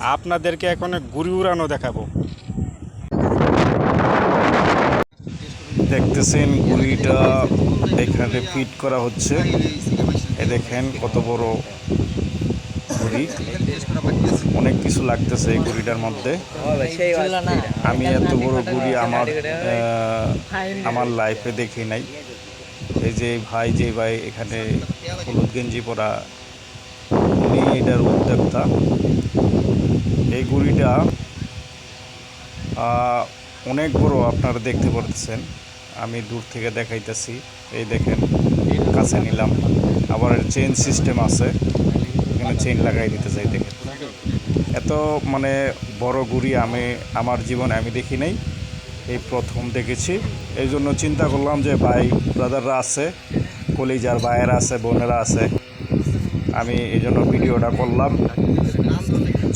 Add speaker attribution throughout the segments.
Speaker 1: আপনাদেরকে এখন ঘুড়ি উড়ানো দেখাবো। দেখতেছেন ঘুড়িটা এখানে ফিট করা হচ্ছে। এ দেখেন কত বড় ঘুড়ি, অনেক কিছু লাগতেছে এই ঘুড়িটার মধ্যে। আমি এত বড় ঘুড়ি আমার লাইফে দেখি নাই। এই যে ভাই এখানে হলুদ গেঞ্জি পরা, উনি এটার উদ্যোক্তা। এই ঘুড়িটা অনেক বড়, আপনারা দেখতে পারতেছেন। আমি দূর থেকে দেখাইতেছি, এই দেখেন, কাছে নিলাম। আবার চেইন সিস্টেম আছে, এখানে চেইন লাগাই দিতে চাই। দেখেন এত বড় ঘুড়ি আমার জীবনে আমি দেখি নাই, এই প্রথম দেখেছি। এই জন্য চিন্তা করলাম যে ভাই ব্রাদাররা আছে, কলিজার ভাইয়েরা আছে, বোনেরা আছে, আমি এই জন্য ভিডিওটা করলাম।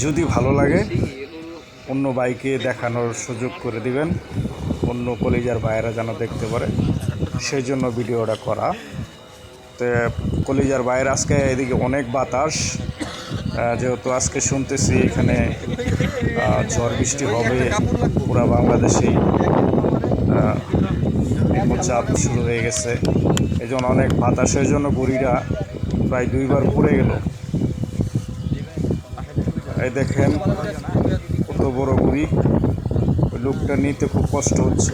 Speaker 1: যদি ভালো লাগে অন্য বাইকে দেখানোর সুযোগ করে দিবেন, অন্য কলিজার ভাইয়েরা যেন দেখতে পারে, সেই জন্য ভিডিওটা করা। তো কলিজার ভাইয়ের আজকে এদিকে অনেক বাতাস, যেহেতু আজকে শুনতেছি এখানে ঝড় বৃষ্টি হবে, পুরা বাংলাদেশেই চাপ শুরু হয়ে গেছে। এই জন্য অনেক বাতাসের জন্য ঘুড়িটা প্রায় 2 বার পড়ে গেল। এই দেখেন কত বড় ঘুড়ি, ওই লোকটা নিতে খুব কষ্ট হচ্ছে।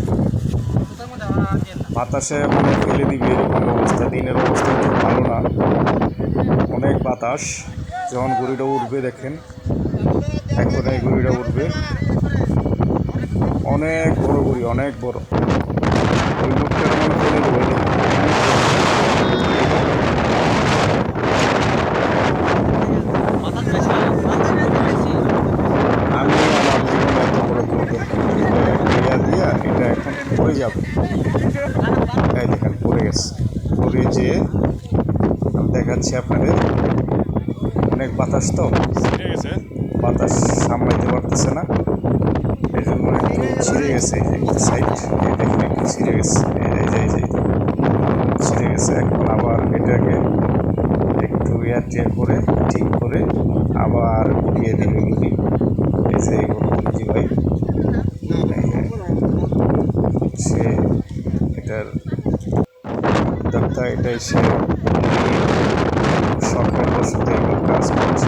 Speaker 1: বাতাসে ফেলে দিবে এরকম অবস্থা, দিনের অবস্থা খুব ভালো না, অনেক বাতাস। যখন ঘুড়িটা উঠবে দেখেন, এখন এই ঘুড়িটা উঠবে, অনেক বড় ঘুড়ি, অনেক বড়। ওই লোকটা ফেলে দেবে। আমি আমার জীবনে এত বড় দিয়া এটা এখন পড়ে যাবে। এই দেখেন পড়ে গেছে, পড়ে যেয়ে দেখাচ্ছি আপনাদের। অনেক বাতাস, তো বাতাস সামলাইতে পারতেছে না, এই জন্য একটু ছিঁড়ে গেছে। সাইড এই দেখেন একটু ছিঁড়ে গেছে, এই যে ছিঁড়ে গেছে। এখন আবার এটাকে একটু টিয়ার করে ঠিক করে আবার উঠিয়ে দেবে ঘুরি। এই যে জি ভাই, সে এটার উদ্যোক্তা, এটাই সে শখের বসতে কাজ করছে।